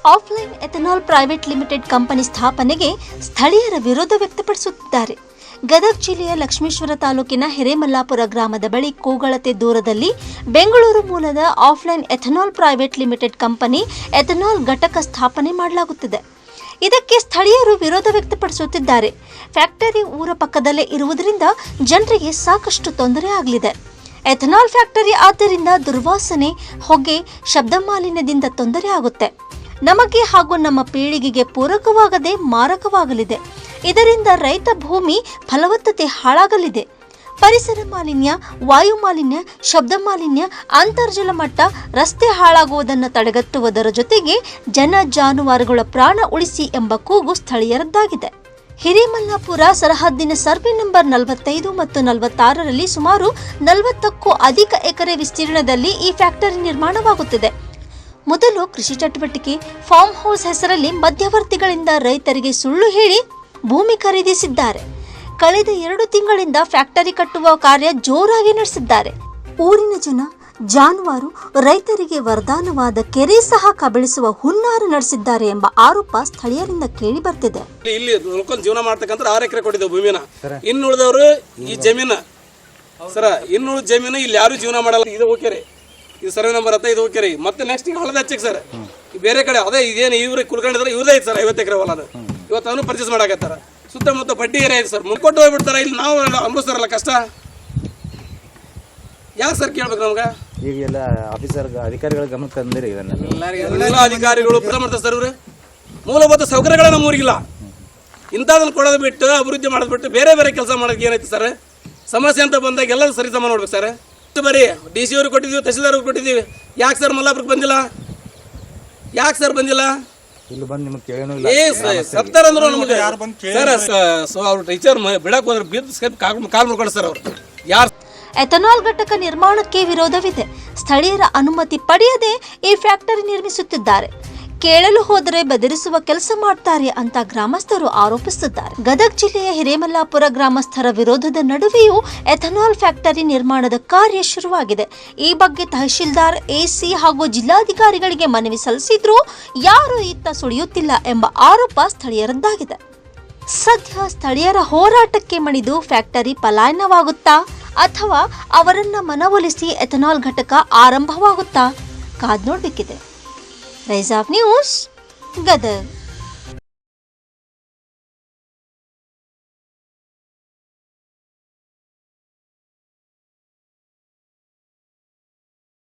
Offline ethanol private limited company ಸ್ಥಾಪನೆಗೆ ಸ್ಥಳೀಯರ ವಿರೋಧ ವ್ಯಕ್ತಪಡಿಸುತ್ತಿದ್ದಾರೆ. ಗದಗ ಜಿಲ್ಲೆಯ ಲಕ್ಷ್ಮೇಶ್ವರ ತಾಲೂಕಿನ ಹಿರೇಮಲ್ಲಾಪುರ ಗ್ರಾಮದ ಬಳಿ ಕೂಗಳತೆ ದೂರದಲ್ಲಿ ಬೆಂಗಳೂರು ಮೂಲದ offline ethanol private limited company ethanol ಘಟಕ ಸ್ಥಾಪನೆ ಮಾಡಲಾಗುತ್ತಿದೆ. ಇದಕ್ಕೆ ಸ್ಥಳೀಯರು ವಿರೋಧ ವ್ಯಕ್ತಪಡಿಸುತ್ತಿದ್ದಾರೆ. ಫ್ಯಾಕ್ಟರಿ ಊರ ಪಕ್ಕದಲ್ಲೇ ಇರುವುದರಿಂದ ಜನರಿಗೆ ಸಾಕಷ್ಟು ತೊಂದರೆ ಆಗಲಿದೆ. ಎಥನಾಲ್ ಫ್ಯಾಕ್ಟರಿ ಆದ್ದರಿಂದ ದುರ್ವಾಸನೆ, ಹೊಗೆ, ಶಬ್ದ ಮಾಲಿನ್ಯದಿಂದ ತೊಂದರೆ ಆಗುತ್ತೆ. ನಮಗೆ ಹಾಗೂ ನಮ್ಮ ಪೀಳಿಗೆಗೆ ಪೂರಕವಾಗದೆ ಮಾರಕವಾಗಲಿದೆ. ಇದರಿಂದ ರೈತ ಭೂಮಿ ಫಲವತ್ತತೆ ಹಾಳಾಗಲಿದೆ. ಪರಿಸರ ಮಾಲಿನ್ಯ, ವಾಯು ಮಾಲಿನ್ಯ, ಶಬ್ದ ಮಾಲಿನ್ಯ, ಅಂತರ್ಜಲ ಮಟ್ಟ, ರಸ್ತೆ ಹಾಳಾಗುವುದನ್ನು ತಡೆಗಟ್ಟುವುದರ ಜೊತೆಗೆ ಜನ ಜಾನುವಾರುಗಳ ಪ್ರಾಣ ಉಳಿಸಿ ಎಂಬ ಕೂಗು ಸ್ಥಳೀಯರದ್ದಾಗಿದೆ. ಹಿರೇಮಲ್ಲಾಪುರ ಸರಹದ್ದಿನ ಸರ್ವೆ ನಂಬರ್ 45 ಮತ್ತು 46ರಲ್ಲಿ ಸುಮಾರು 40ಕ್ಕೂ ಅಧಿಕ ಎಕರೆ ವಿಸ್ತೀರ್ಣದಲ್ಲಿ ಈ ಫ್ಯಾಕ್ಟರಿ ನಿರ್ಮಾಣವಾಗುತ್ತಿದೆ. ಮೊದಲು ಕೃಷಿ ಚಟುವಟಿಕೆ, ಫಾರ್ಮ್ ಹೌಸ್ ಹೆಸರಲ್ಲಿ ಮಧ್ಯವರ್ತಿಗಳಿಂದ ರೈತರಿಗೆ ಸುಳ್ಳು ಹೇಳಿ ಭೂಮಿ ಖರೀದಿಸಿದ್ದಾರೆ. ಕಳೆದ 2 ತಿಂಗಳಿಂದ ಫ್ಯಾಕ್ಟರಿ ಕಟ್ಟುವ ಕಾರ್ಯ ಜೋರಾಗಿ ನಡೆಸಿದ್ದಾರೆ. ಊರಿನ ಜನ, ಜಾನುವಾರು, ರೈತರಿಗೆ ವರದಾನವಾದ ಕೆರೆ ಸಹ ಕಬಳಿಸುವ ಹುನ್ನಾರ ನಡೆಸಿದ್ದಾರೆ ಎಂಬ ಆರೋಪ ಸ್ಥಳೀಯರಿಂದ ಕೇಳಿ ಬರ್ತಿದೆ. ಇಲ್ಲಿ ಜೀವನ ಮಾಡ್ತಕ್ಕಂಥ 6 ಎಕರೆ ಕೊಟ್ಟಿದ್ದೇವೆ ಭೂಮಿನ. ಇನ್ನುಳಿದವರು ಈ ಜಮೀನ ಸರ, ಇನ್ನುಳಿದ ಜಮೀನು ಇಲ್ಲಿ ಯಾರು ಜೀವನ ಮಾಡಲ್ಲ. ಇದು ಓಕೆರಿ, ಇದು ಸರ್ವೆ ನಂಬರ್ 10, ಇದು ಓಕೆರಿ. ಮತ್ತೆ ನೆಕ್ಸ್ಟ್ ಈಗ ಹೊಲದ ಹಚ್ಚಿಗೆ ಸರ್, ಬೇರೆ ಕಡೆ ಅದೇ ಇದೇನು ಇವ್ರಿಗೆ ಕುಳ್ಕೊಂಡಿದ್ರೆ ಇವ್ರದೇ ಐತೆ ಸರ್ 50 ಎಕರೆ ಹೊಲ. ಇವತ್ತು ಅವನು ಪರ್ಚೇಸ್ ಮಾಡಾಕತ್ತಾರ. ಸುತ್ತಮುತ್ತ ಬಡ್ಡಿ ಏರಿಯಾ ಐತೆ ಸರ್, ಮುಂಕೊಟ್ಟು ಹೋಗ್ಬಿಡ್ತಾರ. ಇಲ್ಲಿ ನಾವು ಅನುಭವಿಸ್ತಾರಲ್ಲ ಕಷ್ಟ, ಯಾರು ಸರ್ ಕೇಳ್ಬೇಕು ನಮ್ಗೆ? ಈಗೆಲ್ಲ ಆಫೀಸರ್ ಅಧಿಕಾರಿಗಳ ಗಮನಕ್ಕೆ ತಂದಿರಿ ಎಲ್ಲ ಅಧಿಕಾರಿಗಳು ಮಾಡ್ತಾರೆ ಸರ್. ಇವ್ರು ಮೂಲಭೂತ ಸೌಕರ್ಯಗಳ ನಮ್ಮ ಊರಿಗಿಲ್ಲ. ಇಂಥದನ್ನು ಕೊಡೋದು ಬಿಟ್ಟು ಅಭಿವೃದ್ಧಿ ಮಾಡೋದು ಬಿಟ್ಟು ಬೇರೆ ಬೇರೆ ಕೆಲಸ ಮಾಡೋದು ಏನೈತೆ ಸರ್? ಸಮಸ್ಯೆ ಅಂತ ಬಂದಾಗ ಎಲ್ಲ ಸರಿ ಸಮ ನೋಡ್ಬೇಕು ಸರ್. ಬರೀ ಡಿ ಸಿ ಅವ್ರಿಗೆ ಕೊಟ್ಟಿದ್ದೀವಿ, ತಹಸೀಲ್ದಾರ್ಗೆ ಕೊಟ್ಟಿದ್ದೀವಿ. ಯಾಕೆ ಸರ್ ಮಲ್ಲಾಪುರಕ್ಕೆ ಬಂದಿಲ್ಲ? ಯಾಕೆ ಸರ್ ಬಂದಿಲ್ಲ? ಸತ್ತಾರಂದ್ರು ನಮಗೆ ಸರ್ ಅವ್ರು ಟೀಚರ್ ಬಿಡಕ್ ಹೋದ್ರೆ ಬಿದ್ದು ಕಾಲ್ ಮಾಡ್ಕೊಂಡು ಸರ್ ಅವ್ರು ಯಾರು. ಎಥನಾಲ್ ಘಟಕ ನಿರ್ಮಾಣಕ್ಕೆ ವಿರೋಧವಿದೆ. ಸ್ಥಳೀಯರ ಅನುಮತಿ ಪಡೆಯದೆ ಈ ಫ್ಯಾಕ್ಟರಿ ನಿರ್ಮಿಸುತ್ತಿದ್ದಾರೆ. ಕೇಳಲು ಹೋದರೆ ಬೆದರಿಸುವ ಕೆಲಸ ಮಾಡ್ತಾರೆ ಅಂತ ಗ್ರಾಮಸ್ಥರು ಆರೋಪಿಸುತ್ತಿದ್ದಾರೆ. ಗದಗ ಜಿಲ್ಲೆಯ ಹಿರೇಮಲ್ಲಾಪುರ ಗ್ರಾಮಸ್ಥರ ವಿರೋಧದ ನಡುವೆಯೂ ಎಥನಾಲ್ ಫ್ಯಾಕ್ಟರಿ ನಿರ್ಮಾಣದ ಕಾರ್ಯ ಶುರುವಾಗಿದೆ. ಈ ಬಗ್ಗೆ ತಹಶೀಲ್ದಾರ್, ಎಸಿ ಹಾಗೂ ಜಿಲ್ಲಾಧಿಕಾರಿಗಳಿಗೆ ಮನವಿ ಸಲ್ಲಿಸಿದ್ರೂ ಯಾರೂ ಇತ್ತ ಸುಳಿಯುತ್ತಿಲ್ಲ ಎಂಬ ಆರೋಪ ಸ್ಥಳೀಯರದ್ದಾಗಿದೆ. ಸದ್ಯ ಸ್ಥಳೀಯರ ಹೋರಾಟಕ್ಕೆ ಮಣಿದು ಫ್ಯಾಕ್ಟರಿ ಪಲಾಯನವಾಗುತ್ತಾ ಅಥವಾ ಅವರನ್ನ ಮನವೊಲಿಸಿ ಎಥನಾಲ್ ಘಟಕ ಆರಂಭವಾಗುತ್ತಾ ಕಾದ್ ನೋಡಬೇಕಿದೆ. Rise of news, Gadag.